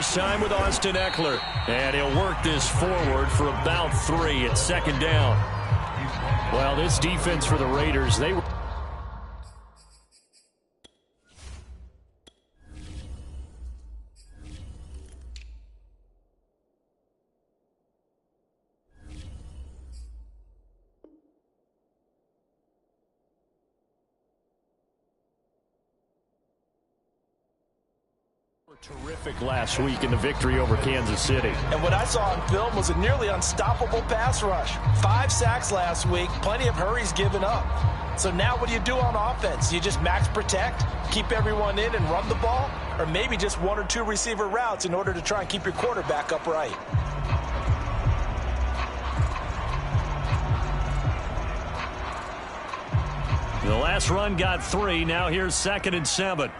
first time with Austin Eckler. And he'll work this forward for about 3 at second down. Well, this defense for the Raiders, they were... terrific last week in the victory over Kansas City. And what I saw on film was a nearly unstoppable pass rush. 5 sacks last week, plenty of hurries given up. So now what do you do on offense? You just max protect, keep everyone in and run the ball? Or maybe just 1 or 2 receiver routes in order to try and keep your quarterback upright? The last run got 3. Now here's 2nd and 7.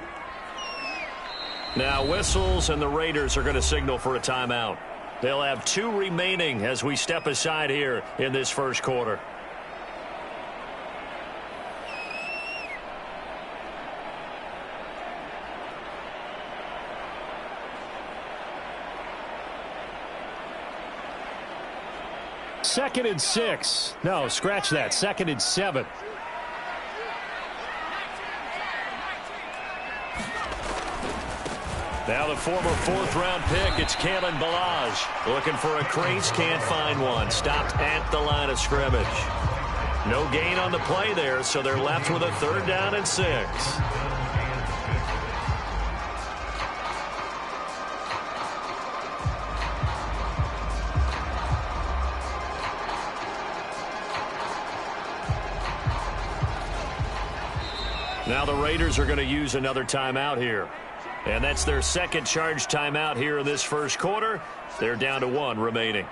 Now whistles, and the Raiders are going to signal for a timeout. They'll have 2 remaining as we step aside here in this first quarter. Second and 6. No, scratch that. 2nd and 7. Now the former 4th-round pick, it's Kalen Ballage. Looking for a crease, can't find one. Stopped at the line of scrimmage. No gain on the play there, so they're left with a 3rd down and 6. Now the Raiders are going to use another timeout here. And that's their 2nd charge timeout here in this first quarter. They're down to 1 remaining.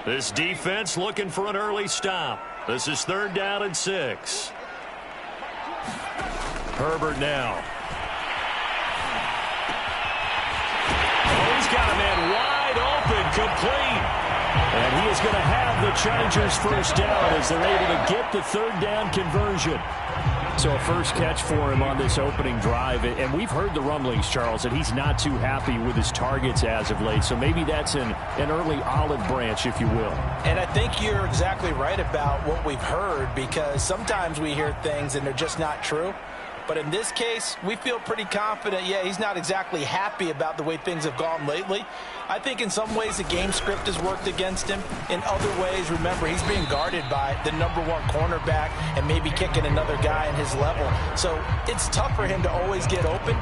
This defense looking for an early stop. This is 3rd down and 6. Herbert now. Oh, he's got a man wide open, complete. And he is going to have the Chargers first down as they're able to get the 3rd down conversion. So a first catch for him on this opening drive. And we've heard the rumblings, Charles, that he's not too happy with his targets as of late. So maybe that's an early olive branch, if you will. And I think you're exactly right about what we've heard, because sometimes we hear things and they're just not true. But in this case, we feel pretty confident. Yeah, he's not exactly happy about the way things have gone lately. I think in some ways the game script has worked against him. In other ways, remember, he's being guarded by the #1 cornerback and maybe kicking another guy in his level. So it's tough for him to always get open.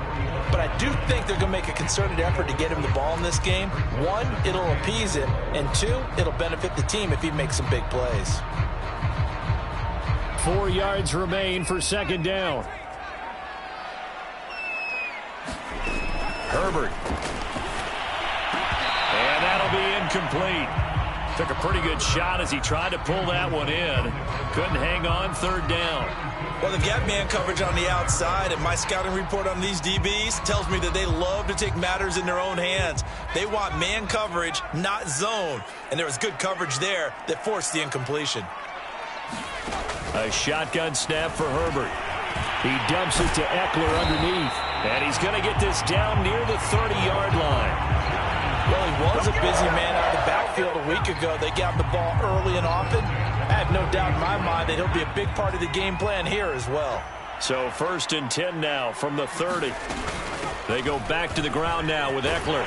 But I do think they're going to make a concerted effort to get him the ball in this game. 1, it'll appease him. And 2, it'll benefit the team if he makes some big plays. 4 yards remain for 2nd down. Herbert. And that'll be incomplete. Took a pretty good shot as he tried to pull that one in. Couldn't hang on, 3rd down. Well, they've got man coverage on the outside, and my scouting report on these DBs tells me that they love to take matters in their own hands. They want man coverage, not zone. And there was good coverage there that forced the incompletion. A shotgun snap for Herbert. He dumps it to Eckler underneath. And he's going to get this down near the 30-yard line. Well, he was a busy man out of the backfield a week ago. They got the ball early and often. I have no doubt in my mind that he'll be a big part of the game plan here as well. So 1st and 10 now from the 30. They go back to the ground now with Eckler.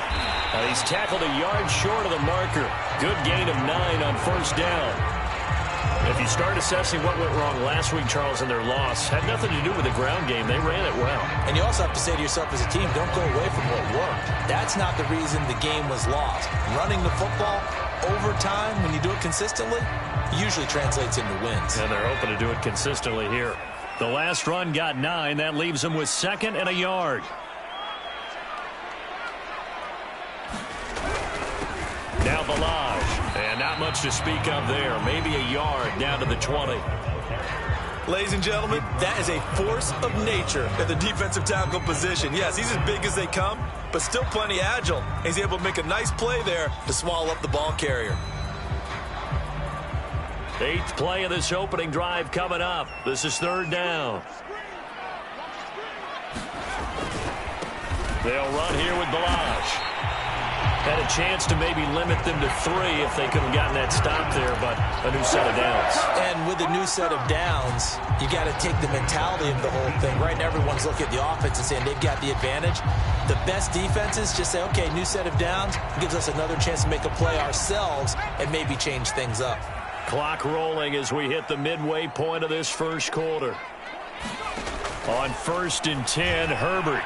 He's tackled a yard short of the marker. Good gain of 9 on 1st down. If you start assessing what went wrong last week, Charles, in their loss, had nothing to do with the ground game. They ran it well. And you also have to say to yourself as a team, don't go away from what worked. That's not the reason the game was lost. Running the football over time, when you do it consistently, usually translates into wins. And they're hoping to do it consistently here. The last run got 9. That leaves them with 2nd and a yard. Now Ballage. And not much to speak of there. Maybe a yard down to the 20. Ladies and gentlemen, that is a force of nature at the defensive tackle position. Yes, he's as big as they come, but still plenty agile. He's able to make a nice play there to swallow up the ball carrier. Eighth play of this opening drive coming up. This is third down. They'll run here with Balazs. Had a chance to maybe limit them to 3 if they could have gotten that stop there, but a new set of downs. And with a new set of downs, you got to take the mentality of the whole thing. Right now, everyone's looking at the offense and saying they've got the advantage. The best defenses just say, okay, new set of downs gives us another chance to make a play ourselves and maybe change things up. Clock rolling as we hit the midway point of this first quarter. On 1st and 10, Herbert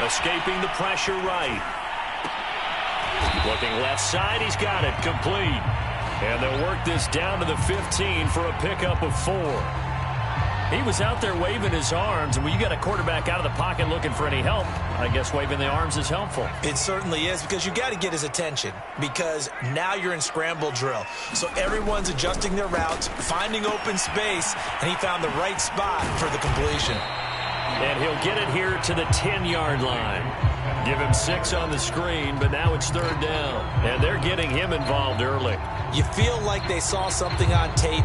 escaping the pressure right. Looking left side, he's got it, complete. And they'll work this down to the 15 for a pickup of 4. He was out there waving his arms, and when you got a quarterback out of the pocket looking for any help, I guess waving the arms is helpful. It certainly is, because you got to get his attention, because now you're in scramble drill. So everyone's adjusting their routes, finding open space, and he found the right spot for the completion. And he'll get it here to the 10-yard line. Give him 6 on the screen, but now it's third down. And they're getting him involved early. You feel like they saw something on tape,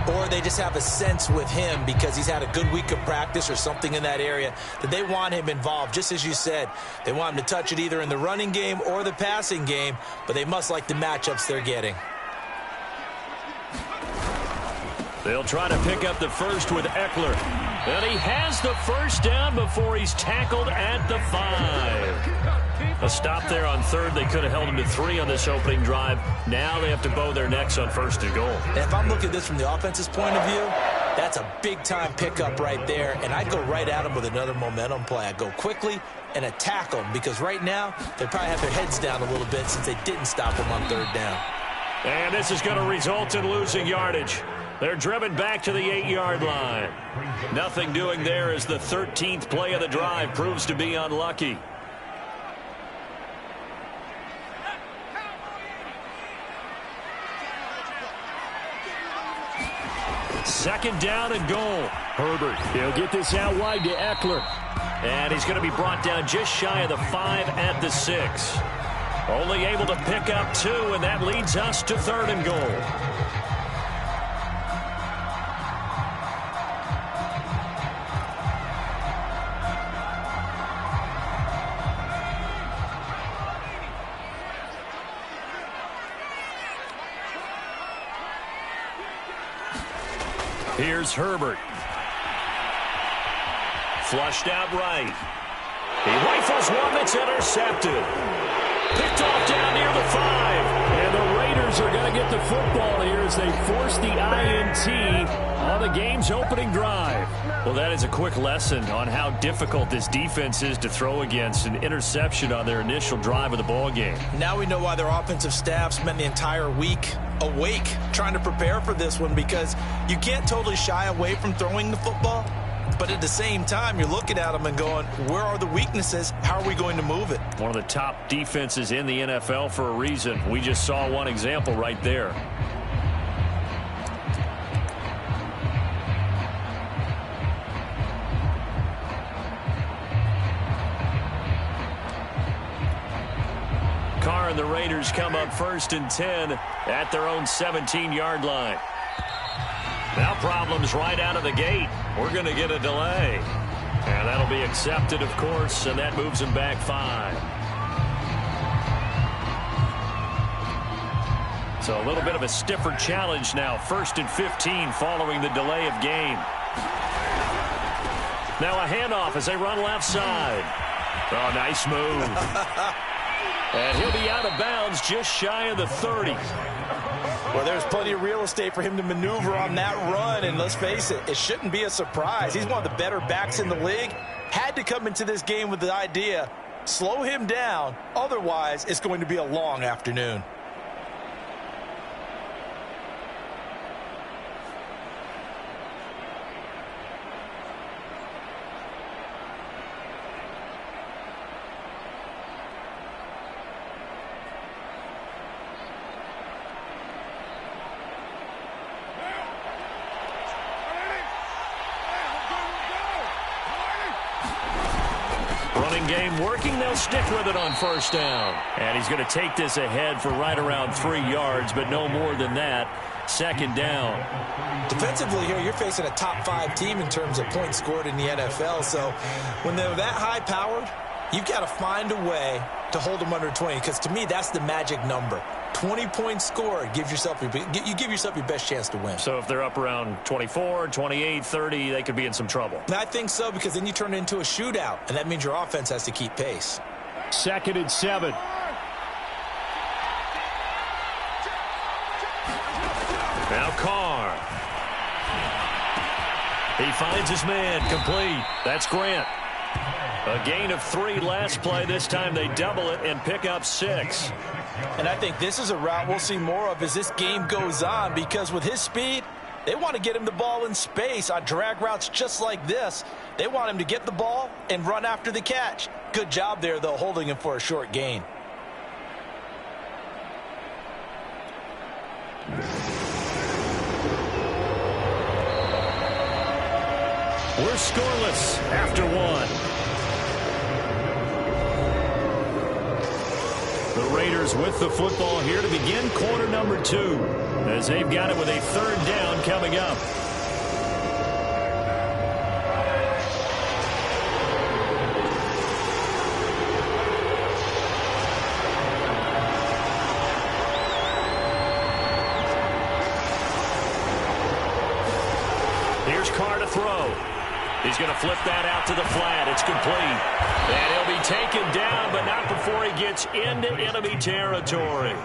or they just have a sense with him because he's had a good week of practice or something in that area that they want him involved. Just as you said, they want him to touch it either in the running game or the passing game, but they must like the matchups they're getting. They'll try to pick up the first with Eckler. And he has the first down before he's tackled at the 5. A stop there on 3rd. They could have held him to 3 on this opening drive. Now they have to bow their necks on 1st and goal. And if I'm looking at this from the offense's point of view, that's a big-time pickup right there. And I'd go right at him with another momentum play. I'd go quickly and attack them, because right now they probably have their heads down a little bit since they didn't stop him on 3rd down. And this is going to result in losing yardage. They're driven back to the 8-yard line. Nothing doing there as the 13th play of the drive proves to be unlucky. Second down and goal. Herbert, he'll get this out wide to Eckler. And he's going to be brought down just shy of the 5 at the 6. Only able to pick up 2, and that leads us to 3rd and goal. Here's Herbert. Flushed out right. He rifles one that's intercepted. Picked off down near the 5. And the Raiders are going to get the football here as they force the INT on the game's opening drive. Well, that is a quick lesson on how difficult this defense is to throw against. An interception on their initial drive of the ball game. Now we know why their offensive staff spent the entire week awake trying to prepare for this one, because you can't totally shy away from throwing the football, but at the same time you're looking at them and going, where are the weaknesses? How are we going to move it? One of the top defenses in the NFL for a reason. We just saw one example right there. Carr and the Raiders come up 1st and 10 at their own 17-yard line. Now problems right out of the gate. We're going to get a delay. And that'll be accepted, of course, and that moves them back 5. So a little bit of a stiffer challenge now. 1st and 15 following the delay of game. Now a handoff as they run left side. Oh, nice move. And he'll be out of bounds just shy of the 30. Well, there's plenty of real estate for him to maneuver on that run, and let's face it, it shouldn't be a surprise. He's one of the better backs in the league. Had to come into this game with the idea, slow him down, otherwise it's going to be a long afternoon. Game working, they'll stick with it on 1st down. And he's going to take this ahead for right around 3 yards, but no more than that. second down. Defensively here, you're facing a top 5 team in terms of points scored in the NFL. So when they're that high-powered, you've got to find a way to hold them under 20, because to me, that's the magic number. 20 points scored, you give yourself your best chance to win. So if they're up around 24, 28, 30, they could be in some trouble. And I think so, because then you turn it into a shootout, and that means your offense has to keep pace. 2nd and 7. Now Carr. He finds his man, complete. That's Grant. A gain of 3 last play. This time they double it and pick up 6. And I think this is a route we'll see more of as this game goes on, because with his speed, they want to get him the ball in space on drag routes just like this. They want him to get the ball and run after the catch. Good job there, though, holding him for a short gain. We're scoreless after 1. The Raiders with the football here to begin quarter number 2, as they've got it with a 3rd down coming up. Here's Carr to throw. He's going to flip that out to the flat. It's complete. And he'll be taken down, but not before he gets into enemy territory.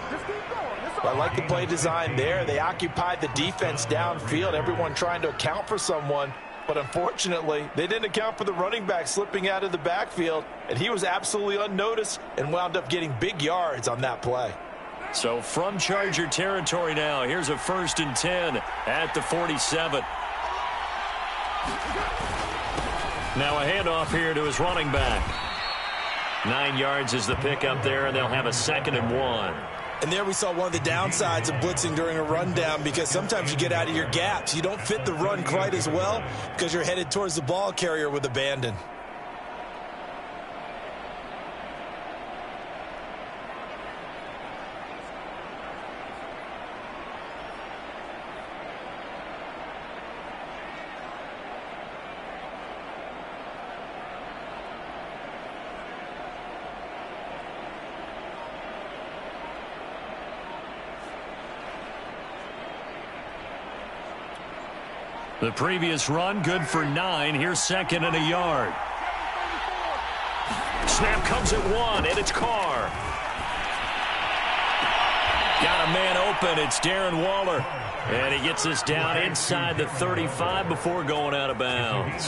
I like the play design there. They occupied the defense downfield, everyone trying to account for someone. But unfortunately, they didn't account for the running back slipping out of the backfield, and he was absolutely unnoticed and wound up getting big yards on that play. So from Charger territory now, here's a 1st and 10 at the 47. Now a handoff here to his running back. 9 yards is the pickup there, and they'll have a 2nd and 1. And there we saw one of the downsides of blitzing during a rundown, because sometimes you get out of your gaps. You don't fit the run quite as well because you're headed towards the ball carrier with abandon. The previous run, good for 9. Here's 2nd and a yard. Snap comes at 1, and it's Carr. Got a man open. It's Darren Waller. And he gets us down inside the 35 before going out of bounds.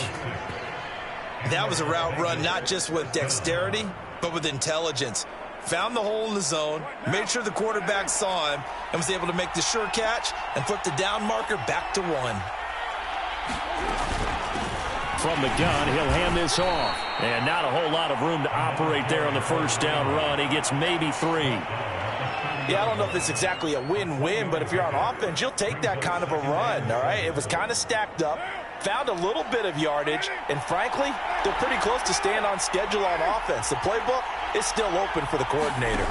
That was a route run not just with dexterity, but with intelligence. Found the hole in the zone, made sure the quarterback saw him, and was able to make the sure catch and flip the down marker back to 1. From the gun, he'll hand this off. And not a whole lot of room to operate there on the 1st down run. He gets maybe 3. Yeah, I don't know if it's exactly a win-win, but if you're on offense, you'll take that kind of a run, all right? It was kind of stacked up, found a little bit of yardage, and frankly, they're pretty close to staying on schedule on offense. The playbook is still open for the coordinator.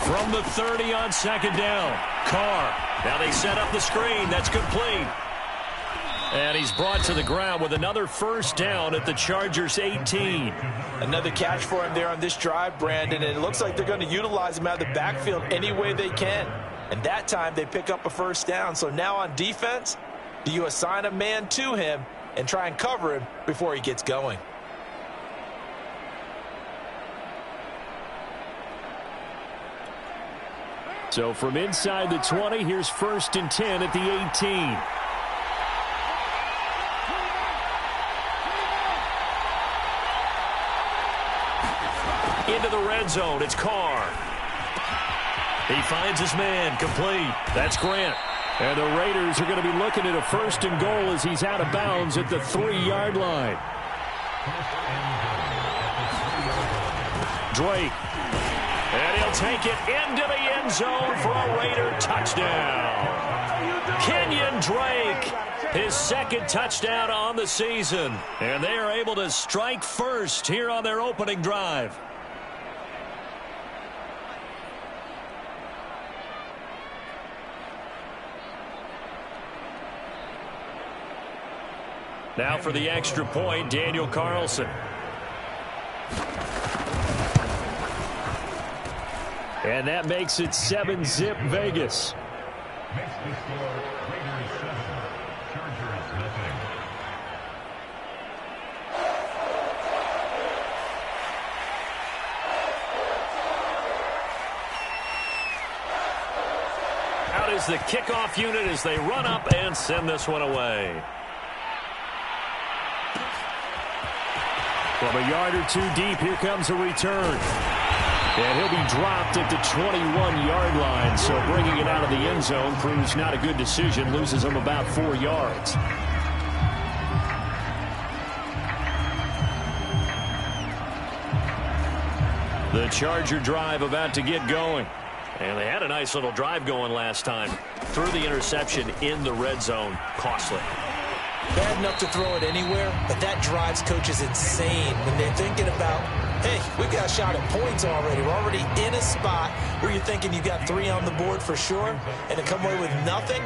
From the 30 on 2nd down, Carr. Now they set up the screen. That's complete. And he's brought to the ground with another 1st down at the Chargers' 18. Another catch for him there on this drive, Brandon, and it looks like they're going to utilize him out of the backfield any way they can. And that time they pick up a 1st down. So now on defense, do you assign a man to him and try and cover him before he gets going? So from inside the 20, here's 1st and 10 at the 18. Into the red zone, it's Carr. He finds his man, complete. That's Grant. And the Raiders are going to be looking at a 1st and goal as he's out of bounds at the 3-yard line. Drake. And he'll take it into the end zone for a Raider touchdown. Kenyon Drake, his 2nd touchdown on the season. And they are able to strike first here on their opening drive. Now for the extra point, Daniel Carlson. And that makes it 7-zip Vegas. Makes the score Raiders 7, Chargers nothing. Out is the kickoff unit as they run up and send this one away. From a yard or two deep, here comes a return. And he'll be dropped at the 21-yard line, so bringing it out of the end zone proves not a good decision, loses him about 4 yards. The Charger drive about to get going. And they had a nice little drive going last time. Threw the interception in the red zone. Costly. Bad enough to throw it anywhere, but that drives coaches insane when they're thinking about, hey, we've got a shot at points already. We're already in a spot where you're thinking you got 3 on the board for sure, and to come away with nothing,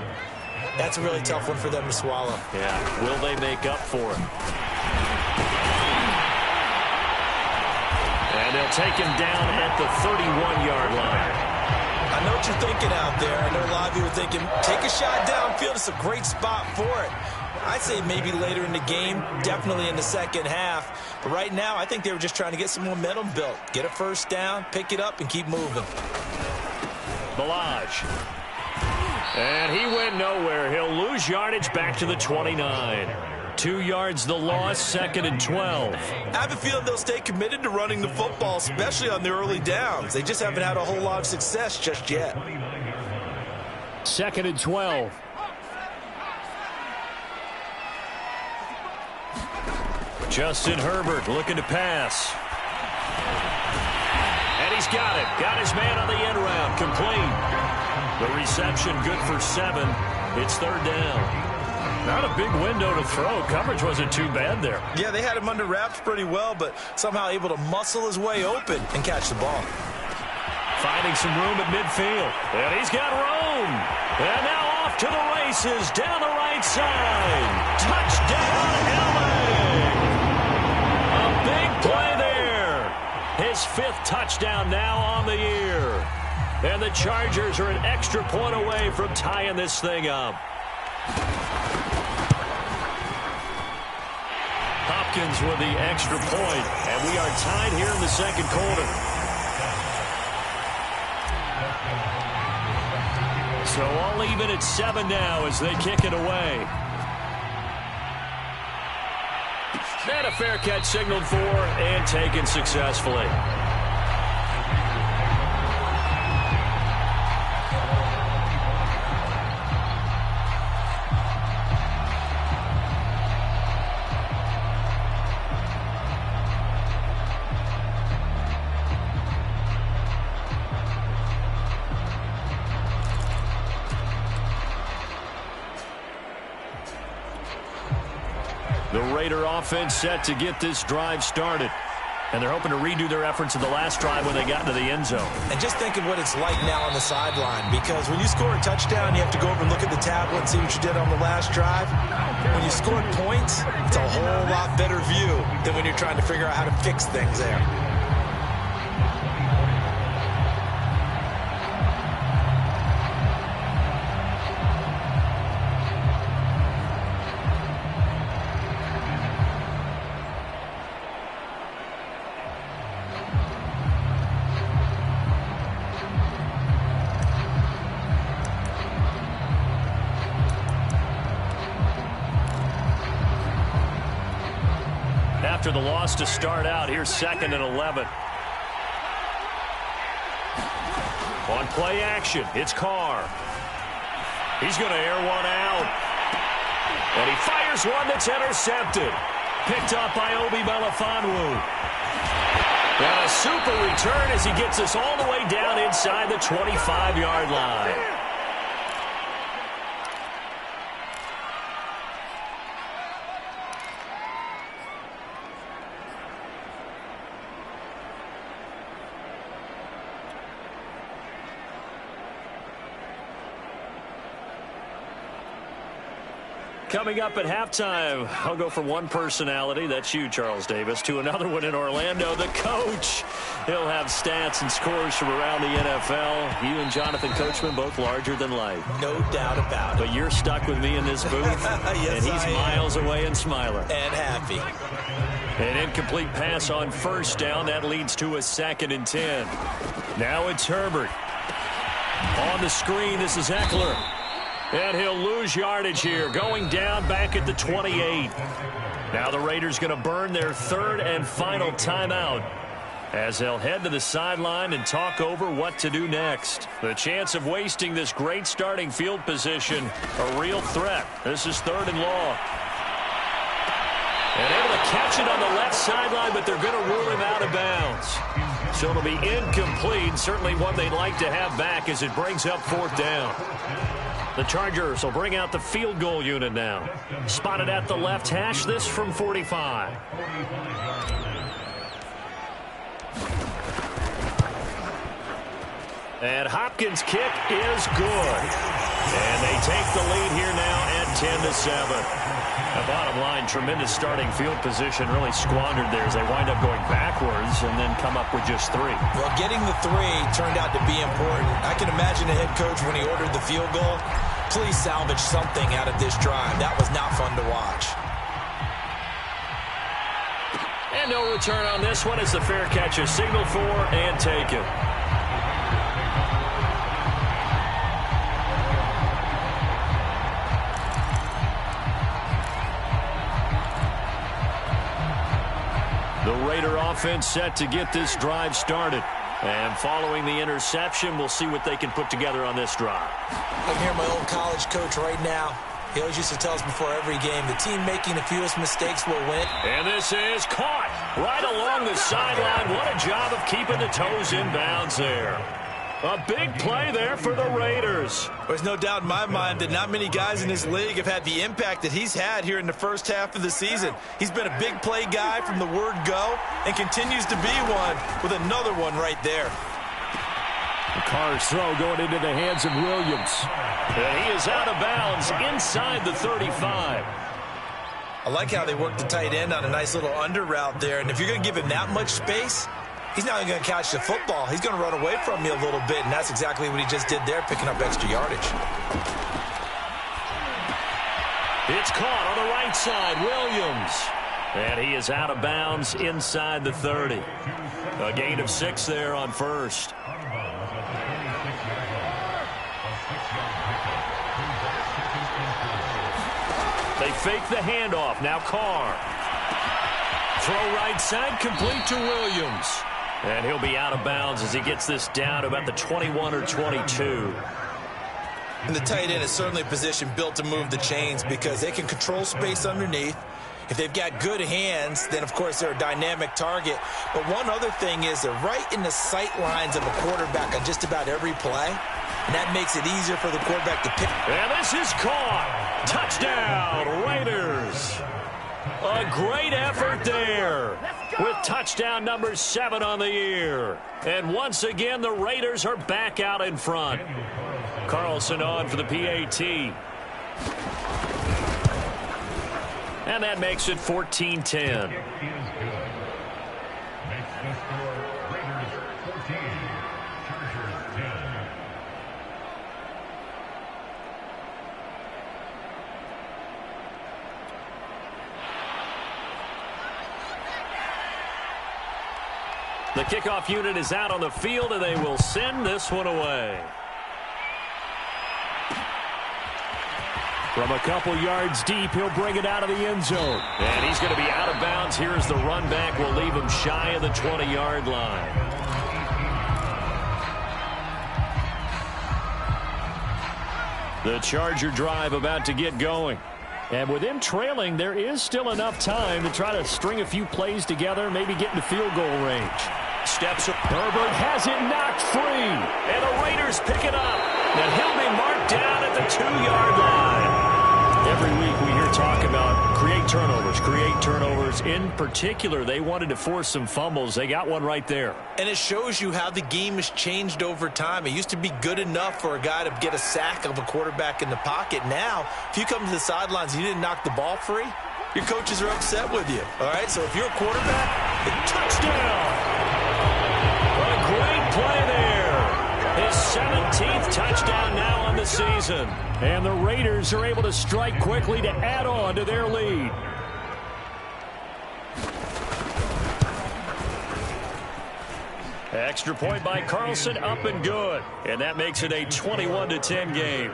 that's a really tough one for them to swallow. Yeah, will they make up for it? And they'll take him down at the 31-yard line. I know what you're thinking out there. I know a lot of you are thinking, take a shot downfield. It's a great spot for it. I'd say maybe later in the game, definitely in the second half. But right now, I think they were just trying to get some momentum built. Get a first down, pick it up, and keep moving. Balaj. And he went nowhere. He'll lose yardage back to the 29. 2 yards the loss, 2nd and 12. I have a feeling they'll stay committed to running the football, especially on the early downs. They just haven't had a whole lot of success just yet. 2nd and 12. Justin Herbert looking to pass. And he's got it. Got his man on the end round. Complete. The reception good for 7. It's 3rd down. Not a big window to throw. Coverage wasn't too bad there. Yeah, they had him under wraps pretty well, but somehow able to muscle his way open and catch the ball. Finding some room at midfield. And he's got room. And now off to the races down the right side. Touchdown, LA. A big play there. His 5th touchdown now on the year. And the Chargers are an extra point away from tying this thing up. Hopkins with the extra point, and we are tied here in the second quarter. So all even at 7 now as they kick it away. And a fair catch signaled for and taken successfully. The Raider offense set to get this drive started. And they're hoping to redo their efforts in the last drive when they got into the end zone. And just think of what it's like now on the sideline, because when you score a touchdown, you have to go over and look at the tablet and see what you did on the last drive. When you scored points, it's a whole lot better view than when you're trying to figure out how to fix things there. After the loss to start out, here's 2nd and 11. On play action, it's Carr. He's going to air one out. And he fires one that's intercepted. Picked up by Obi Melifonwu. And a super return as he gets us all the way down inside the 25-yard line. Coming up at halftime, I'll go from one personality, that's you, Charles Davis, to another one in Orlando, the coach. He'll have stats and scores from around the NFL. You and Jonathan Coachman, both larger than life. No doubt about it. But you're stuck with me in this booth, yes, and he's miles away and smiling. And happy. An incomplete pass on first down. That leads to a 2nd and 10. Now it's Herbert. On the screen, this is Eckler. And he'll lose yardage here, going down back at the 28. Now the Raiders going to burn their 3rd and final timeout as they'll head to the sideline and talk over what to do next. The chance of wasting this great starting field position, a real threat. This is 3rd and long. And able to catch it on the left sideline, but they're going to rule him out of bounds. So it'll be incomplete, certainly one they'd like to have back as it brings up 4th down. The Chargers will bring out the field goal unit now. Spotted at the left hash, this from 45. And Hopkins' kick is good. And they take the lead here now at 10-7. The bottom line, tremendous starting field position, really squandered there as they wind up going backwards and then come up with just 3. Well, getting the 3 turned out to be important. I can imagine the head coach when he ordered the field goal. Please salvage something out of this drive. That was not fun to watch. And no return on this one as the fair catch is signaled for and taken. The Raider offense set to get this drive started. And following the interception, we'll see what they can put together on this drive. I'm here, my old college coach right now. He always used to tell us before every game, the team making the fewest mistakes will win. And this is caught right along the sideline. What a job of keeping the toes in bounds there. A big play there for the Raiders. There's no doubt in my mind that not many guys in this league have had the impact that he's had here in the first half of the season. He's been a big play guy from the word go and continues to be one with another one right there. The Carr's throw going into the hands of Williams. And he is out of bounds inside the 35. I like how they work the tight end on a nice little under route there. And if you're going to give him that much space, he's not going to catch the football. He's going to run away from you a little bit, and that's exactly what he just did there, picking up extra yardage. It's caught on the right side, Williams. And he is out of bounds inside the 30. A gain of 6 there on first. They fake the handoff. Now Carr. Throw right side, complete to Williams. And he'll be out of bounds as he gets this down to about the 21 or 22. And the tight end is certainly a position built to move the chains because they can control space underneath. If they've got good hands, then, of course, they're a dynamic target. But one other thing is they're right in the sight lines of a quarterback on just about every play. And that makes it easier for the quarterback to pick. And this is caught. Touchdown, Raiders. A great effort there with touchdown number 7 on the year. And once again, the Raiders are back out in front. Carlson on for the PAT. And that makes it 14-10. The kickoff unit is out on the field, and they will send this one away. From a couple yards deep, he'll bring it out of the end zone. And he's going to be out of bounds here as the run back will leave him shy of the 20-yard line. The Charger drive about to get going. And with them trailing, there is still enough time to try to string a few plays together, maybe get into field goal range. Steps up. Herbert has it knocked free. And the Raiders pick it up. And he'll be marked down at the 2-yard line. Every week we hear talk about create turnovers, create turnovers. In particular, they wanted to force some fumbles. They got one right there. And it shows you how the game has changed over time. It used to be good enough for a guy to get a sack of a quarterback in the pocket. Now, if you come to the sidelines and you didn't knock the ball free, your coaches are upset with you. All right, so if you're a quarterback, touchdown! What a great play there. His 17th touchdown now on the season. And the Raiders are able to strike quickly to add on to their lead. Extra point by Carlson, up and good. And that makes it a 21-10 game.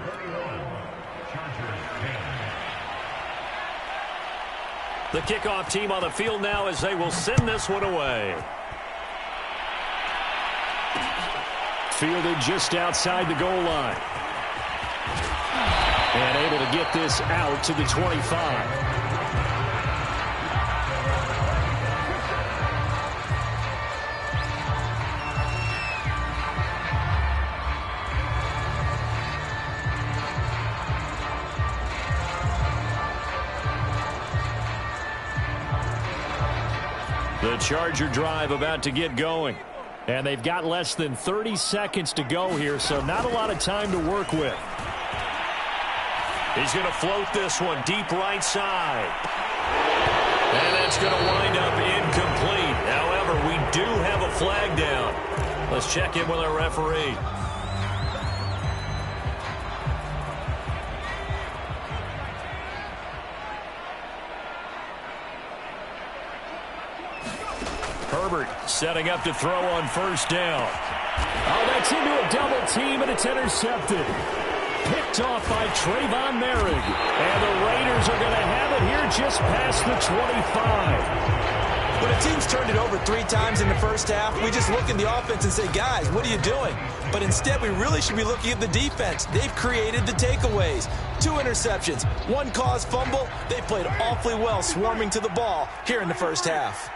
The kickoff team on the field now as they will send this one away. Fielded just outside the goal line. And able to get this out to the 25. The Charger drive about to get going. And they've got less than 30 seconds to go here, so not a lot of time to work with. He's going to float this one deep right side. And that's going to wind up incomplete. However, we do have a flag down. Let's check in with our referee. Herbert setting up to throw on first down. Oh, that's into a double team, and it's intercepted. Picked off by Trayvon Merrick. And the Raiders are going to have it here just past the 25. when a team's turned it over 3 times in the first half, we just look at the offense and say, guys, what are you doing? But instead, we really should be looking at the defense. They've created the takeaways. 2 interceptions, 1 caused fumble. They played awfully well swarming to the ball here in the first half.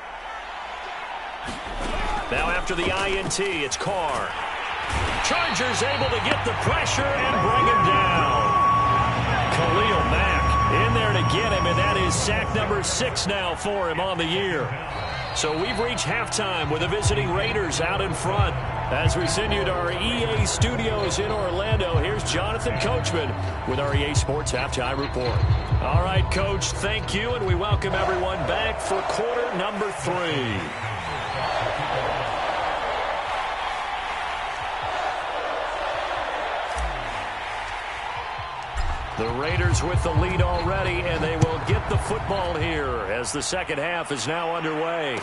Now after the INT, it's Carr. Chargers able to get the pressure and bring him down. Khalil Mack in there to get him, and that is sack number 6 now for him on the year. So we've reached halftime with the visiting Raiders out in front. As we send you to our EA studios in Orlando, here's Jonathan Coachman with our EA Sports Halftime Report. All right, Coach, thank you, and we welcome everyone back for quarter number 3. The Raiders with the lead already, and they will get the football here as the second half is now underway.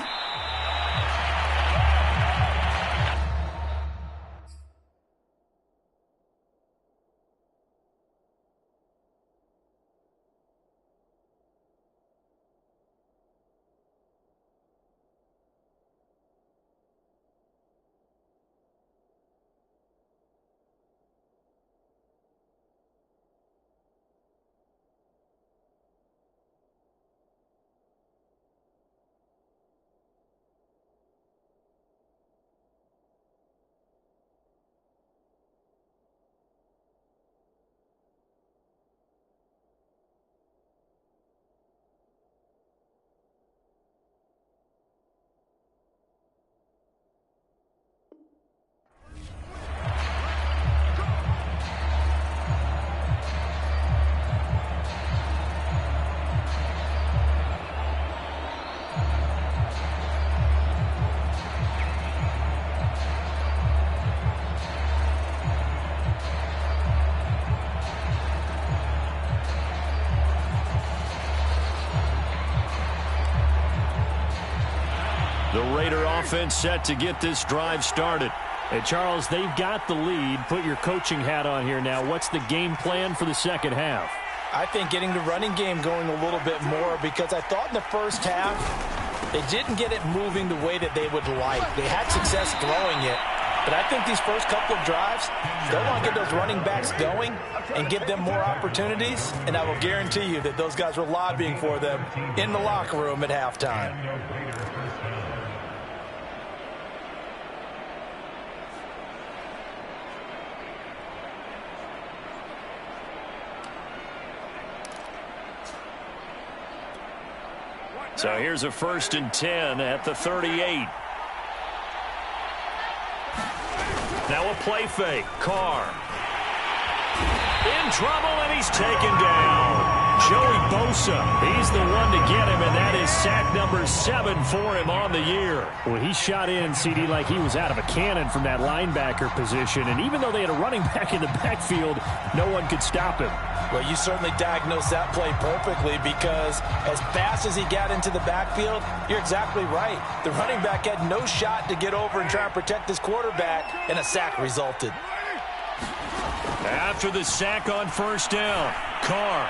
The Raider offense set to get this drive started. Hey, Charles, they've got the lead. Put your coaching hat on here now. What's the game plan for the second half? I think getting the running game going a little bit more, because I thought in the first half they didn't get it moving the way that they would like. They had success throwing it, but I think these first couple of drives, they'll want to get those running backs going and give them more opportunities, and I will guarantee you that those guys were lobbying for them in the locker room at halftime. So here's a 1st and 10 at the 38. Now a play fake. Carr. In trouble, and he's taken down. Joey Bosa, he's the one to get him, and that is sack number 7 for him on the year. Well, he shot in, CD, like he was out of a cannon from that linebacker position, and even though they had a running back in the backfield, no one could stop him. Well, you certainly diagnosed that play perfectly because as fast as he got into the backfield, you're exactly right. The running back had no shot to get over and try and protect his quarterback, and a sack resulted. After the sack on 1st down, Carr.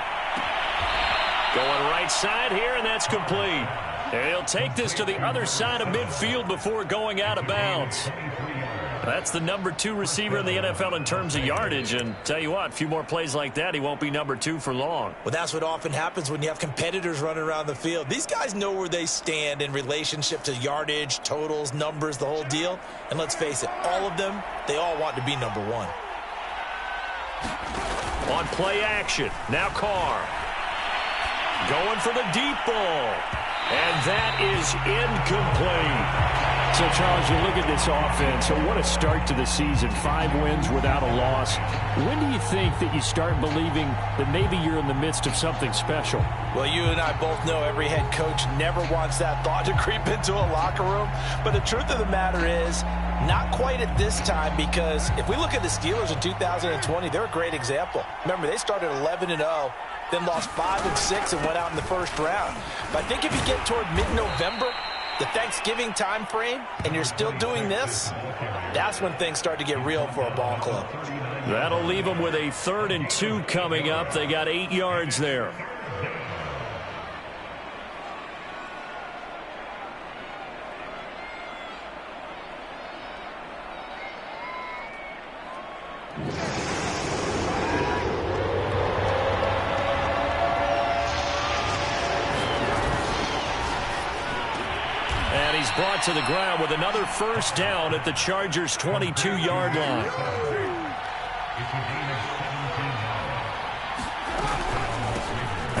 Going right side here, and that's complete. And he'll take this to the other side of midfield before going out of bounds. That's the number 2 receiver in the NFL in terms of yardage. And tell you what, a few more plays like that, he won't be number 2 for long. Well, that's what often happens when you have competitors running around the field. These guys know where they stand in relationship to yardage, totals, numbers, the whole deal. And let's face it, all of them, they all want to be number 1. On play action, now Carr. Going for the deep ball. And that is incomplete. So, Charles, you look at this offense, so what a start to the season. 5 wins without a loss. When do you think that you start believing that maybe you're in the midst of something special? Well, you and I both know every head coach never wants that thought to creep into a locker room. But the truth of the matter is, not quite at this time, because if we look at the Steelers in 2020, they're a great example. Remember, they started 11-0. Then lost 5 and 6 and went out in the 1st round. But I think if you get toward mid-November, the Thanksgiving time frame, and you're still doing this, that's when things start to get real for a ball club. That'll leave them with a 3rd and 2 coming up. They got 8 yards there. And he's brought to the ground with another 1st down at the Chargers' 22-yard line.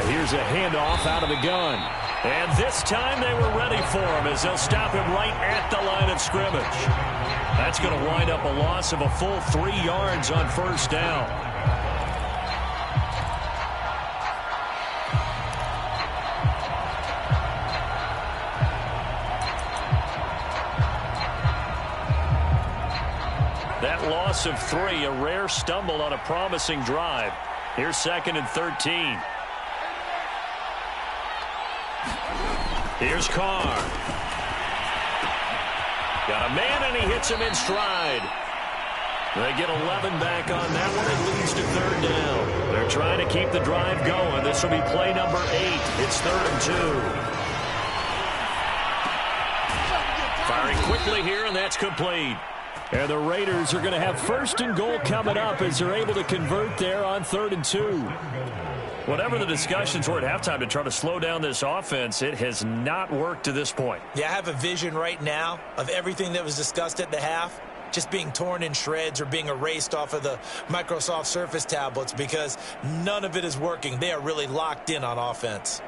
Here's a handoff out of the gun. And this time they were ready for him as they'll stop him right at the line of scrimmage. That's going to wind up a loss of a full 3 yards on 1st down. That loss of 3, a rare stumble on a promising drive. Here's 2nd and 13. Here's Carr. Got a man, and he hits him in stride. They get 11 back on that one. It leads to 3rd down. They're trying to keep the drive going. This will be play number 8. It's 3rd and 2. Firing quickly here, and that's complete. And the Raiders are going to have 1st and goal coming up as they're able to convert there on 3rd and 2. Whatever the discussions were at halftime to try to slow down this offense, it has not worked to this point. Yeah, I have a vision right now of everything that was discussed at the half just being torn in shreds or being erased off of the Microsoft Surface tablets because none of it is working. They are really locked in on offense.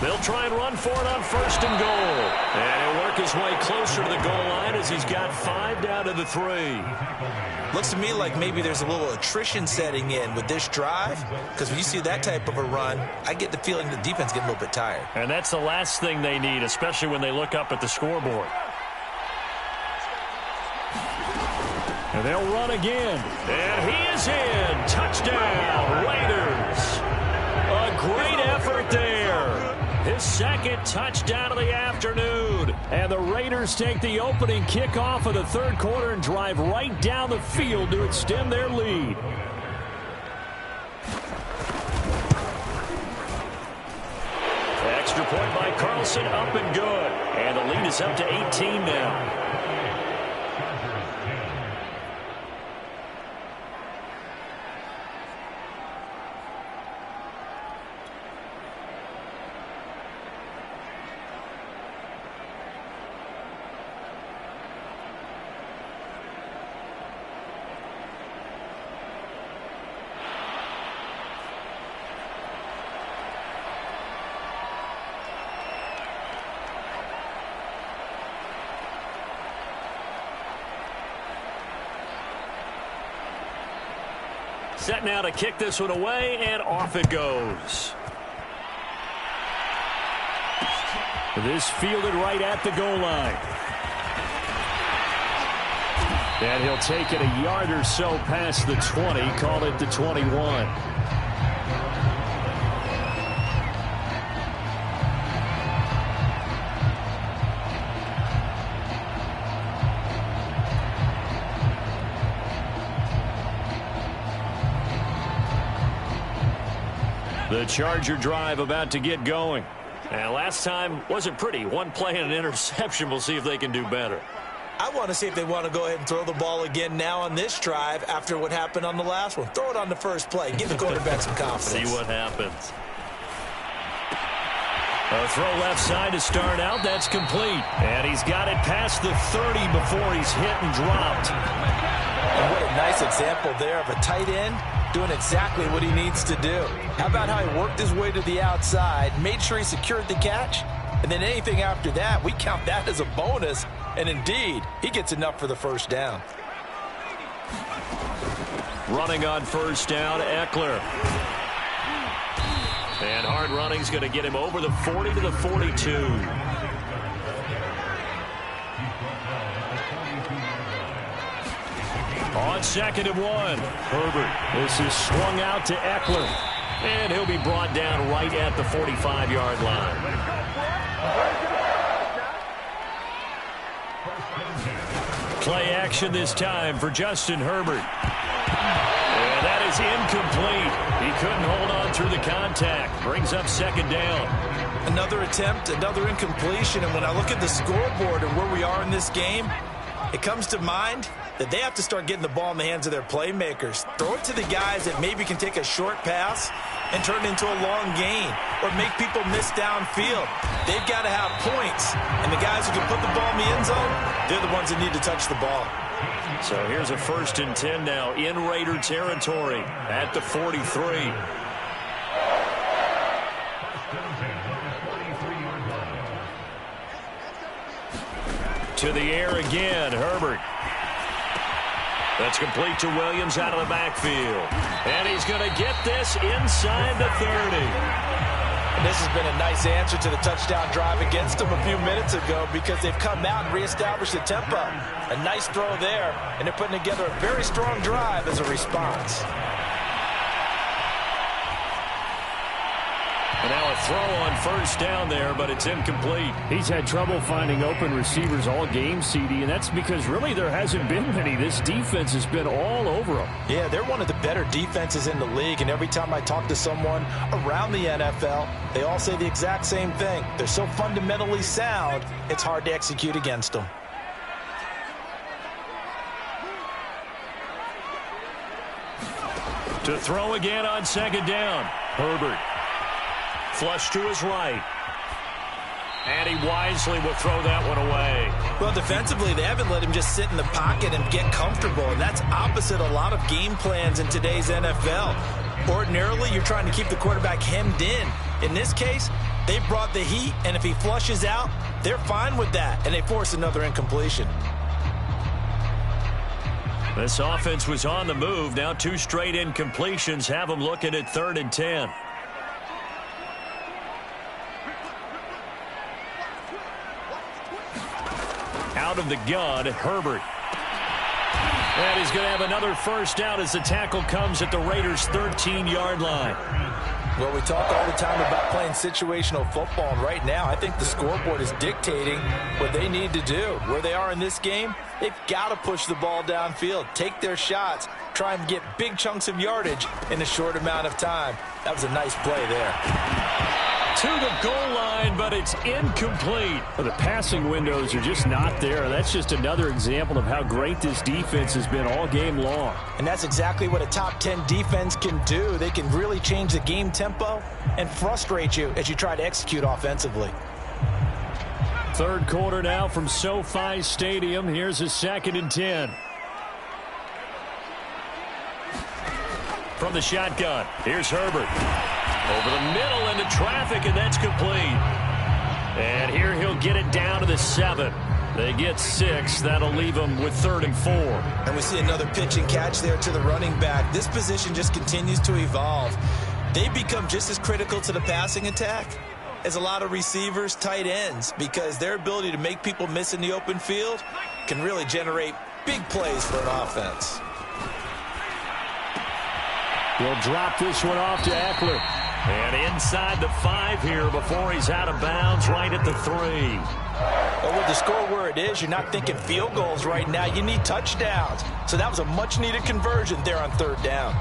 They'll try and run for it on 1st and goal. And he'll work his way closer to the goal line as he's got 5 down to the 3. Looks to me like maybe there's a little attrition setting in with this drive, because when you see that type of a run, I get the feeling the defense getting a little bit tired. And that's the last thing they need, especially when they look up at the scoreboard. And they'll run again. And he is in. Touchdown, Raiders. A great effort there. His 2nd touchdown of the afternoon. And the Raiders take the opening kickoff of the 3rd quarter and drive right down the field to extend their lead. Extra point by Carlson, up and good. And the lead is up to 18 now. Set now to kick this one away, and off it goes. This fielded right at the goal line. And he'll take it a yard or so past the 20, call it the 21. The Charger drive about to get going. And last time wasn't pretty. One play and an interception. We'll see if they can do better. I want to see if they want to go ahead and throw the ball again now on this drive after what happened on the last one. Throw it on the first play. Give the quarterback some confidence. See what happens. A throw left side to start out. That's complete. And he's got it past the 30 before he's hit and dropped. And what a nice example there of a tight end doing exactly what he needs to do. How about how he worked his way to the outside, made sure he secured the catch, and then anything after that, we count that as a bonus. And indeed, he gets enough for the first down. Running on first down, Eckler. And hard running's going to get him over the 40 to the 42. On 2nd and 1, Herbert. This is swung out to Eckler. And he'll be brought down right at the 45-yard line. Play action this time for Justin Herbert. And that is incomplete. He couldn't hold on through the contact. Brings up 2nd down. Another attempt, another incompletion. And when I look at the scoreboard and where we are in this game, it comes to mind that they have to start getting the ball in the hands of their playmakers. Throw it to the guys that maybe can take a short pass and turn it into a long gain or make people miss downfield. They've got to have points. And the guys who can put the ball in the end zone, they're the ones that need to touch the ball. So here's a 1st and 10 now in Raider territory at the 43. To the air again, Herbert. That's complete to Williams out of the backfield. And he's going to get this inside the 30. And this has been a nice answer to the touchdown drive against them a few minutes ago because they've come out and reestablished the tempo. A nice throw there, and they're putting together a very strong drive as a response. And now a throw on first down there, but it's incomplete. He's had trouble finding open receivers all game, CD, and that's because really there hasn't been many. This defense has been all over them. Yeah, they're one of the better defenses in the league, and every time I talk to someone around the NFL, they all say the exact same thing. They're so fundamentally sound, it's hard to execute against them. To throw again on 2nd down, Herbert. Flush to his right. And he wisely will throw that one away. Well, defensively, they haven't let him just sit in the pocket and get comfortable, and that's opposite a lot of game plans in today's NFL. Ordinarily, you're trying to keep the quarterback hemmed in. In this case, they brought the heat, and if he flushes out, they're fine with that, and they force another incompletion. This offense was on the move. Now 2 straight incompletions have them looking at 3rd and 10. Out of the gun, Herbert. And he's going to have another first down as the tackle comes at the Raiders' 13-yard line. Well, we talk all the time about playing situational football, and right now I think the scoreboard is dictating what they need to do. Where they are in this game, they've got to push the ball downfield, take their shots, try and get big chunks of yardage in a short amount of time. That was a nice play there. To the goal line, but it's incomplete. Well, the passing windows are just not there. That's just another example of how great this defense has been all game long. And that's exactly what a top 10 defense can do. They can really change the game tempo and frustrate you as you try to execute offensively. 3rd quarter now from SoFi Stadium. Here's a 2nd and 10. From the shotgun, here's Herbert. Over the middle into traffic, and that's complete. And here he'll get it down to the 7. They get 6. That'll leave them with 3rd and 4. And we see another pitch and catch there to the running back. This position just continues to evolve. They become just as critical to the passing attack as a lot of receivers, tight ends, because their ability to make people miss in the open field can really generate big plays for an offense. He'll drop this one off to Eckler. And inside the 5 here before he's out of bounds, right at the 3. Well, with the score where it is, you're not thinking field goals right now. You need touchdowns. So that was a much-needed conversion there on 3rd down.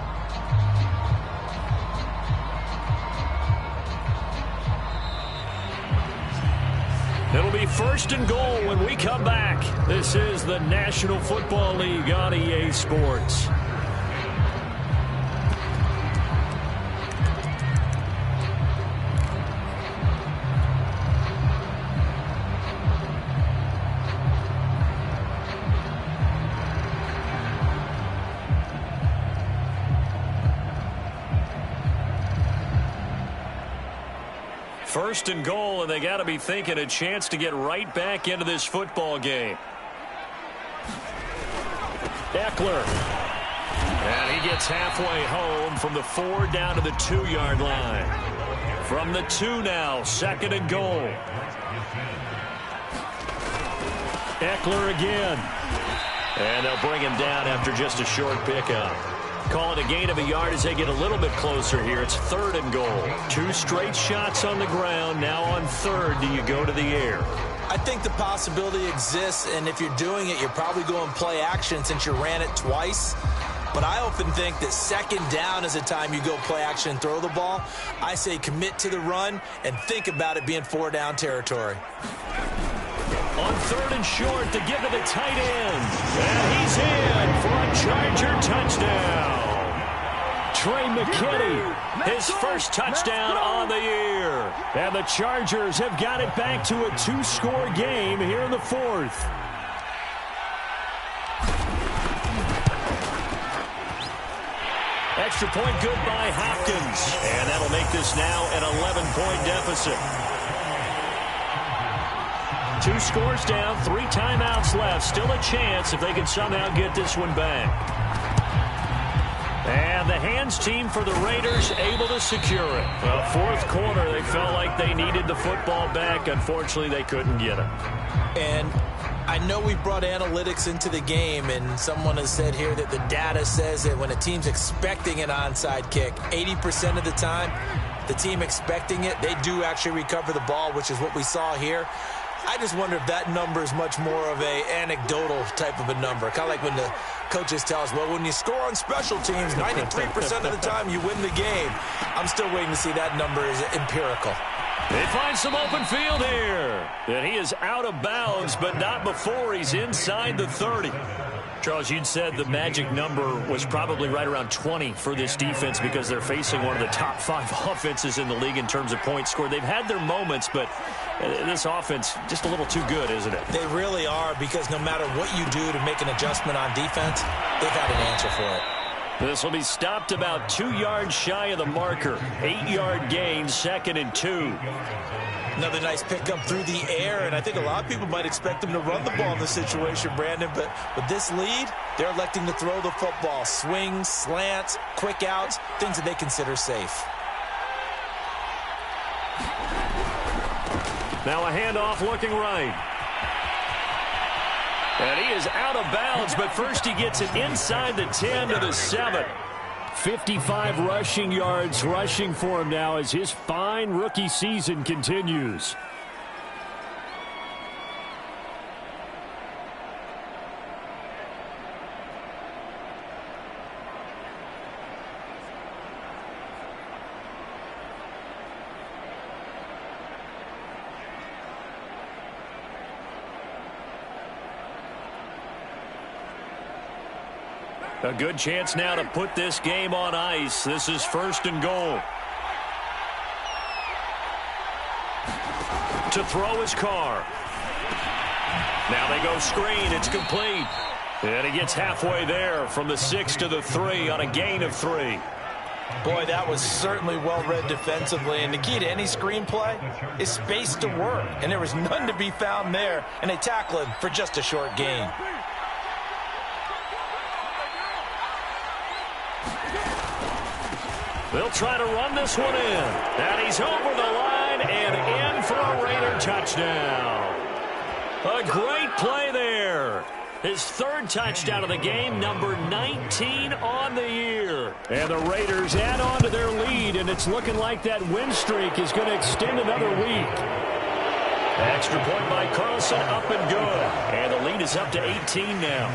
It'll be 1st and goal when we come back. This is the National Football League on EA Sports. First and goal, and they got to be thinking a chance to get right back into this football game. Eckler. And he gets halfway home from the 4 down to the 2-yard line. From the 2 now, 2nd and goal. Eckler again. And they'll bring him down after just a short pickup. Call it a gain of a yard as they get a little bit closer here. It's 3rd and goal. 2 straight shots on the ground. Now on 3rd, do you go to the air? I think the possibility exists, and if you're doing it, you're probably going play action since you ran it twice. But I often think that 2nd down is the time you go play action and throw the ball. I say commit to the run and think about it being 4-down territory. On 3rd and short to give to the tight end. And he's in for a Charger touchdown. Trey McKinney, his first touchdown on the year. And the Chargers have got it back to a 2-score game here in the 4th. Extra point good by Hopkins. And that'll make this now an 11-point deficit. 2 scores down, 3 timeouts left. Still a chance if they can somehow get this one back. And the hands team for the Raiders able to secure it. Well, 4th quarter, they felt like they needed the football back. Unfortunately, they couldn't get it. And I know we brought analytics into the game, and someone has said here that the data says that when a team's expecting an onside kick, 80% of the time, the team expecting it, they do actually recover the ball, which is what we saw here. I just wonder if that number is much more of a anecdotal type of a number. Kind of like when the coaches tell us, well, when you score on special teams, 93% of the time you win the game. I'm still waiting to see that number is empirical. They find some open field here. And he is out of bounds, but not before he's inside the 30. Charles, you'd said the magic number was probably right around 20 for this defense because they're facing one of the top 5 offenses in the league in terms of points scored. They've had their moments, but this offense just a little too good, isn't it? They really are, because no matter what you do to make an adjustment on defense, they've had an answer for it. This will be stopped about 2 yards shy of the marker. 8-yard gain, 2nd and 2. Another nice pickup through the air, and I think a lot of people might expect them to run the ball in this situation, Brandon, but with this lead, they're electing to throw the football. Swings, slants, quick outs, things that they consider safe. Now a handoff looking right. And he is out of bounds, but first he gets it inside the 10 to the 7. 55 rushing yards rushing for him now as his fine rookie season continues. A good chance now to put this game on ice. This is 1st and goal. To throw his car. Now they go screen. It's complete. And he gets halfway there from the 6 to the 3 on a gain of 3. Boy, that was certainly well-read defensively, and the key to any screenplay is space to work, and there was none to be found there, and they tackle him for just a short gain. They'll try to run this one in, and he's over the line and in for a Raider touchdown. A great play there. His third touchdown of the game, number 19 on the year. And the Raiders add on to their lead, and it's looking like that win streak is going to extend another week. Extra point by Carlson, up and good. And the lead is up to 18 now.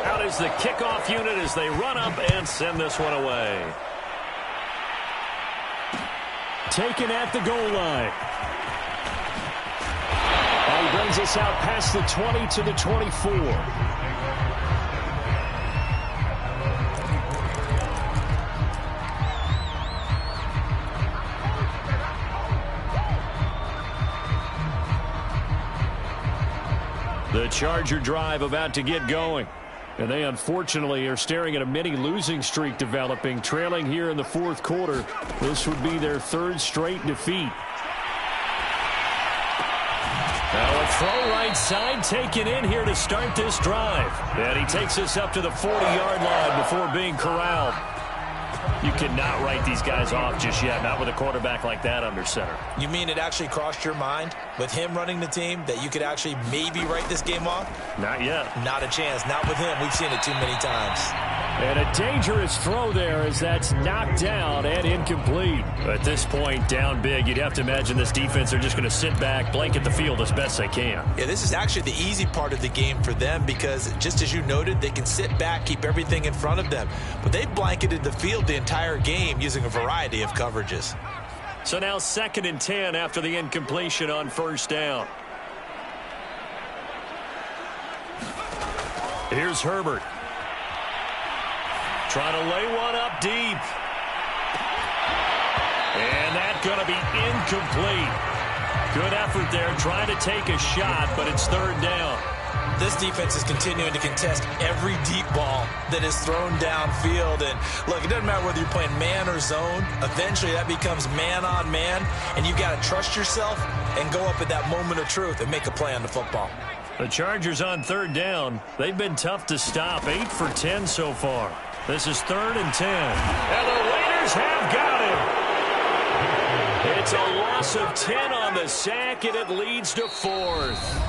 Out is the kickoff unit as they run up and send this one away. Taken at the goal line. And he brings us out past the 20 to the 24. The Charger drive about to get going. And they unfortunately are staring at a mini losing streak developing, trailing here in the fourth quarter. This would be their third straight defeat. Now a throw right side taken in here to start this drive. And he takes us up to the 40-yard line before being corralled. You cannot write these guys off just yet, not with a quarterback like that under center. You mean it actually crossed your mind with him running the team that you could actually maybe write this game off? Not yet. Not a chance. Not with him. We've seen it too many times. And a dangerous throw there as that's knocked down and incomplete. At this point, down big, you'd have to imagine this defense are just going to sit back, blanket the field as best they can. Yeah, this is actually the easy part of the game for them because, just as you noted, they can sit back, keep everything in front of them. But they blanketed the field the entire game using a variety of coverages. So now 2nd and 10 after the incompletion on first down. Here's Herbert. Trying to lay one up deep. And that's going to be incomplete. Good effort there, trying to take a shot, but it's third down. This defense is continuing to contest every deep ball that is thrown downfield. And, look, it doesn't matter whether you're playing man or zone. Eventually, that becomes man on man, and you've got to trust yourself and go up at that moment of truth and make a play on the football. The Chargers on third down. They've been tough to stop. 8 for 10 so far. This is 3rd and 10. And the Raiders have got him. It's a loss of 10 on the sack, and it leads to 4th.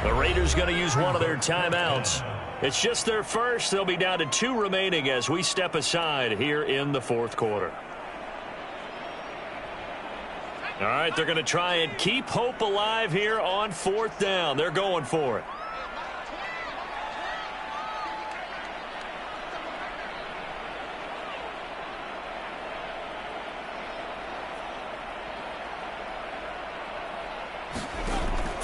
The Raiders going to use one of their timeouts. It's just their first. They'll be down to 2 remaining as we step aside here in the fourth quarter. All right, they're going to try and keep hope alive here on 4th down. They're going for it.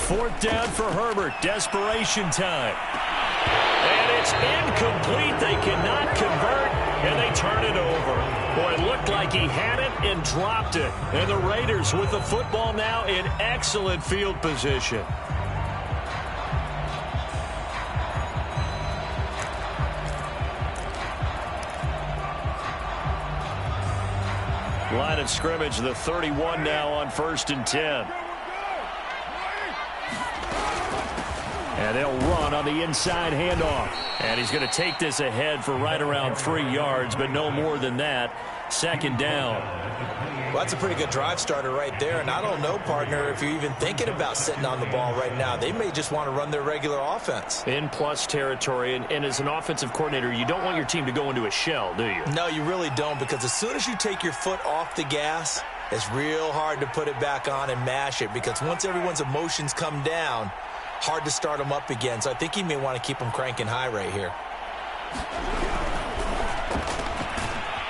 Fourth down for Herbert. Desperation time. And it's incomplete. They cannot convert, and they turn it over. Boy, it looked like he had it and dropped it. And the Raiders with the football now in excellent field position. Line of scrimmage, the 31 now on 1st and 10. And they'll run on the inside handoff. And he's going to take this ahead for right around 3 yards, but no more than that. 2nd down. Well, that's a pretty good drive starter right there. And I don't know, partner, if you're even thinking about sitting on the ball right now. They may just want to run their regular offense. In plus territory. And as an offensive coordinator, you don't want your team to go into a shell, do you? No, you really don't, because as soon as you take your foot off the gas, it's real hard to put it back on and mash it, because once everyone's emotions come down, hard to start them up again. So I think he may want to keep them cranking high right here.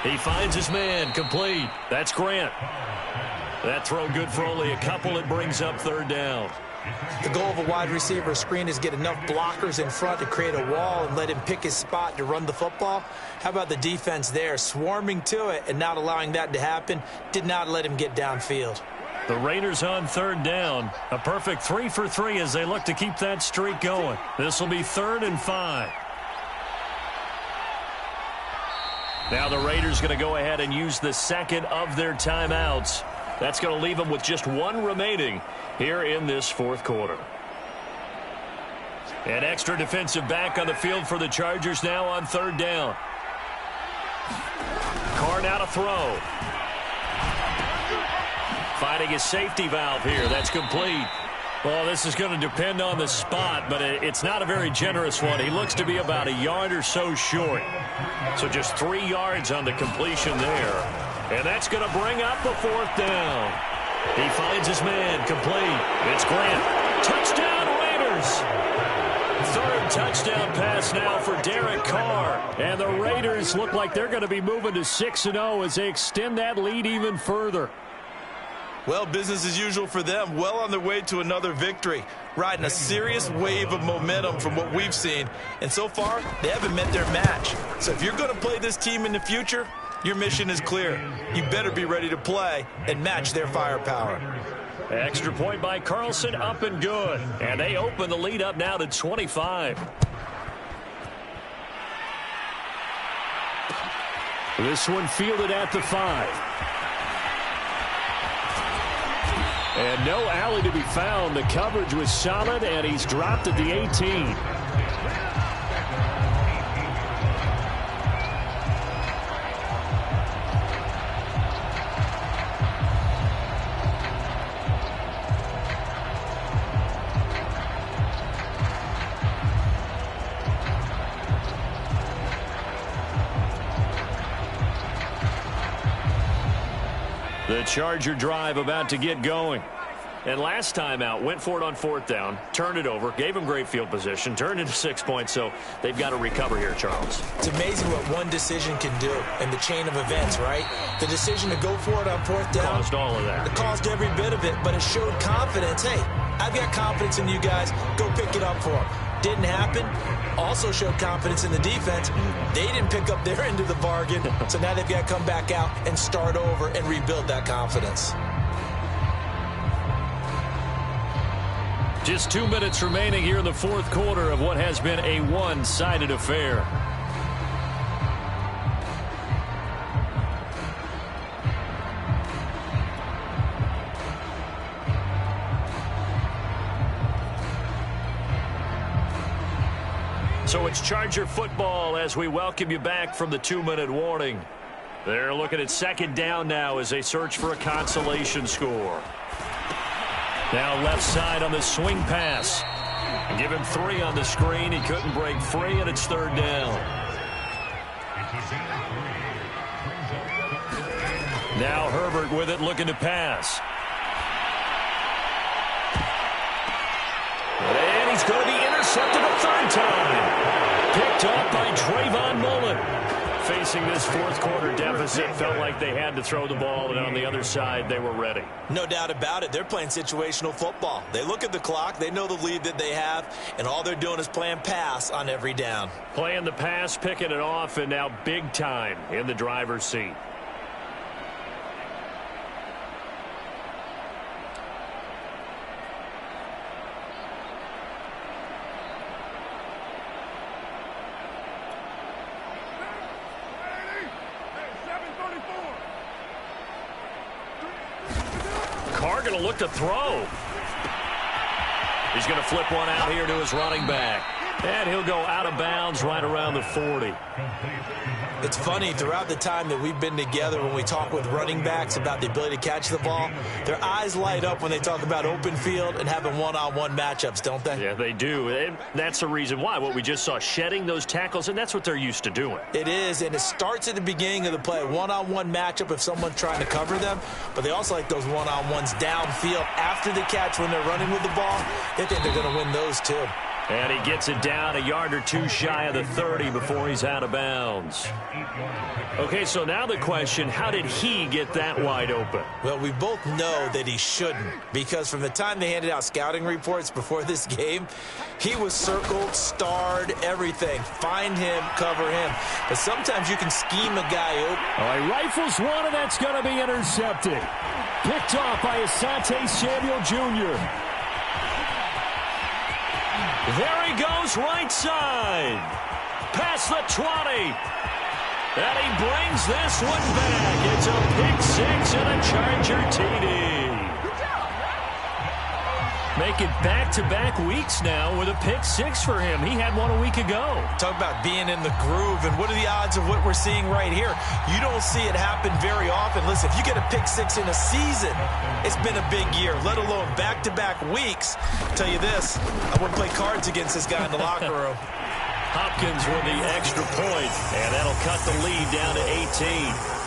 He finds his man, complete. That's Grant. That throw good for only a couple. It brings up 3rd down. The goal of a wide receiver screen is get enough blockers in front to create a wall and let him pick his spot to run the football. How about the defense there, swarming to it and not allowing that to happen? Did not let him get downfield. The Raiders on 3rd down. A perfect 3 for 3 as they look to keep that streak going. This will be 3rd and 5. Now the Raiders going to go ahead and use the second of their timeouts. That's going to leave them with just one remaining here in this fourth quarter. An extra defensive back on the field for the Chargers now on third down. Carr now to throw. Finding his safety valve here. That's complete. Well, this is going to depend on the spot, but it's not a very generous one. He looks to be about a yard or so short. So just 3 yards on the completion there. And that's going to bring up a fourth down. He finds his man, complete. It's Grant. Touchdown, Raiders! Third touchdown pass now for Derek Carr. And the Raiders look like they're going to be moving to 6-0 as they extend that lead even further. Well, business as usual for them. Well on their way to another victory. Riding a serious wave of momentum from what we've seen. And so far, they haven't met their match. So if you're going to play this team in the future, your mission is clear. You better be ready to play and match their firepower. Extra point by Carlson, up and good. And they open the lead up now to 25. This one fielded at the 5. And no alley to be found. The coverage was solid, and he's dropped at the 18. The Charger drive about to get going. And last time out, went for it on fourth down, turned it over, gave them great field position, turned into 6 points, so they've got to recover here, Charles. It's amazing what one decision can do in the chain of events, right? The decision to go for it on fourth down. Caused all of that. It caused every bit of it, but it showed confidence. Hey, I've got confidence in you guys. Go pick it up for them. Didn't happen. Also showed confidence in the defense. They didn't pick up their end of the bargain, so now they've got to come back out and start over and rebuild that confidence. Just 2 minutes remaining here in the fourth quarter of what has been a one-sided affair. So it's Charger football as we welcome you back from the 2-minute warning. They're looking at second down now as they search for a consolation score. Now left side on the swing pass. Give him 3 on the screen. He couldn't break free, and it's third down. Now Herbert with it, looking to pass. And he's going to be intercepted a third time. Picked up by Trayvon Mullen. Facing this fourth quarter deficit, felt like they had to throw the ball, and on the other side, they were ready. No doubt about it. They're playing situational football. They look at the clock, they know the lead that they have, and all they're doing is playing pass on every down. Playing the pass, picking it off, and now big time in the driver's seat. Carr going to look to throw. He's going to flip one out here to his running back. And he'll go out of bounds right around the 40. It's funny, throughout the time that we've been together, when we talk with running backs about the ability to catch the ball, their eyes light up when they talk about open field and having one-on-one matchups, don't they? Yeah, they do. And that's the reason why. What we just saw, shedding those tackles, and that's what they're used to doing. It is, and it starts at the beginning of the play. One-on-one matchup if someone's trying to cover them, but they also like those one-on-ones downfield after the catch when they're running with the ball. They think they're going to win those too. And he gets it down a yard or two shy of the 30 before he's out of bounds. Okay, so now the question, how did he get that wide open? Well, we both know that he shouldn't, because from the time they handed out scouting reports before this game, he was circled, starred, everything. Find him, cover him. But sometimes you can scheme a guy open. Oh, he rifles one, and that's going to be intercepted. Picked off by Asante Samuel Jr. There he goes, right side. Past the 20. And he brings this one back. It's a pick six and a Charger TD. Make it back-to-back weeks now with a pick six for him. He had one a week ago. Talk about being in the groove, and what are the odds of what we're seeing right here? You don't see it happen very often. Listen, if you get a pick six in a season, it's been a big year, let alone back-to-back weeks. I'll tell you this, I wouldn't play cards against this guy in the locker room. Hopkins with the extra point, and that'll cut the lead down to 18.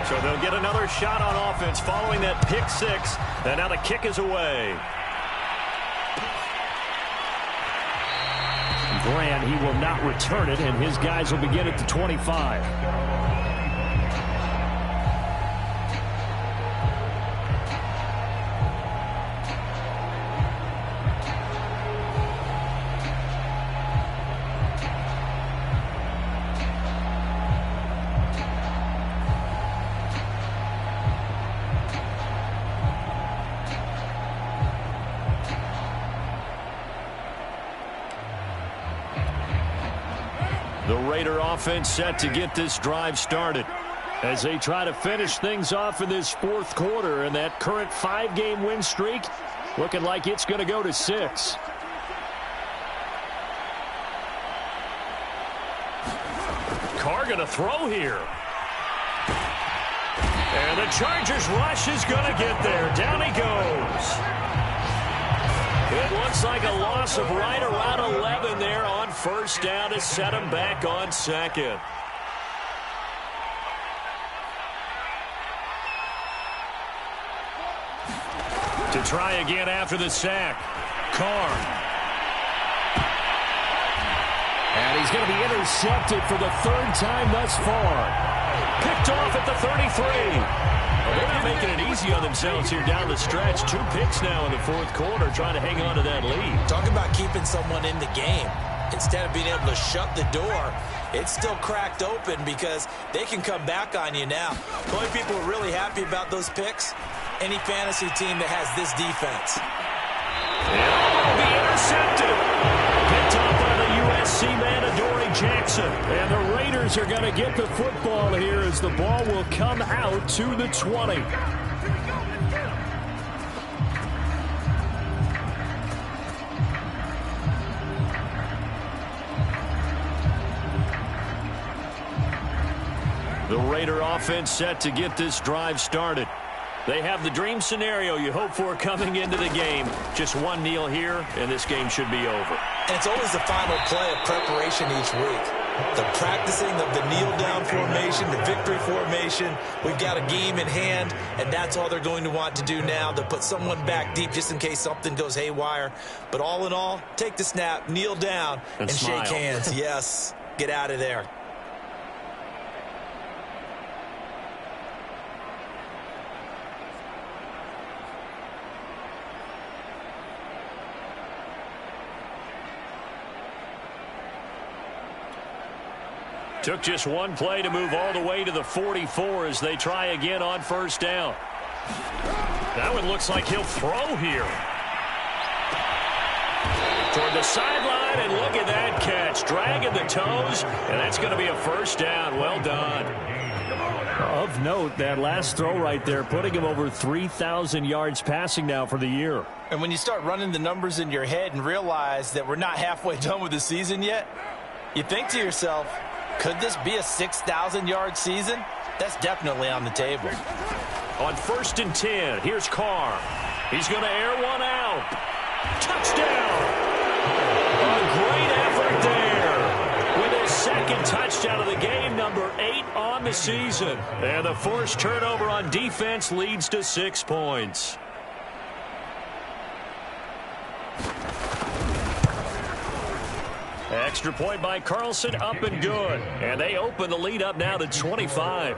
So they'll get another shot on offense following that pick six, and now the kick is away. Grant, he will not return it, and his guys will begin at the 25. The Raider offense set to get this drive started as they try to finish things off in this fourth quarter, and that current 5-game win streak looking like it's going to go to 6. Carr going to throw here. And the Chargers rush is going to get there. Down he goes. It looks like a loss of right around 11 there on first down to set him back on second. To try again after the sack. Carr. And he's going to be intercepted for the third time thus far. Picked off at the 33. Well, they're not making it easy on themselves here down the stretch. 2 picks now in the fourth quarter, trying to hang on to that lead. Talk about keeping someone in the game. Instead of being able to shut the door, it's still cracked open because they can come back on you now. The only people who are really happy about those picks, any fantasy team that has this defense. And be intercepted. Picked up by the USC man, Adoree Jackson. And the Raiders are going to get the football here as the ball will come out to the 20. The Raider offense set to get this drive started. They have the dream scenario you hope for coming into the game. Just one kneel here, and this game should be over. And it's always the final play of preparation each week. The practicing of the kneel-down formation, the victory formation. We've got a game in hand, and that's all they're going to want to do now. They'll put someone back deep just in case something goes haywire. But all in all, take the snap, kneel down, and shake hands. Yes, get out of there. Took just one play to move all the way to the 44 as they try again on first down. That one looks like he'll throw here. Toward the sideline, and look at that catch. Dragging the toes, and that's going to be a first down. Well done. Of note, that last throw right there, putting him over 3,000 yards passing now for the year. And when you start running the numbers in your head and realize that we're not halfway done with the season yet, you think to yourself, could this be a 6,000-yard season? That's definitely on the table. On 1st and 10, here's Carr. He's going to air one out. Touchdown! A great effort there. With his second touchdown of the game, number 8 on the season. And the forced turnover on defense leads to 6 points. Extra point by Carlson, up and good. And they open the lead up now to 25.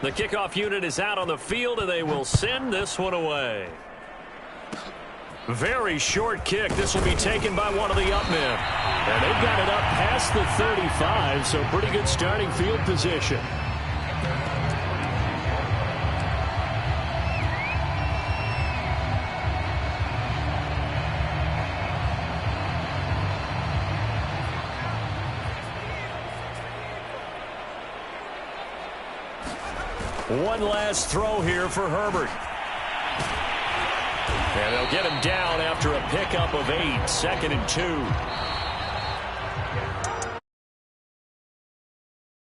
The kickoff unit is out on the field, and they will send this one away. Very short kick. This will be taken by one of the up men. And they've got it up past the 35, so pretty good starting field position. One last throw here for Herbert. And they'll get him down after a pickup of 8, 2nd and 2.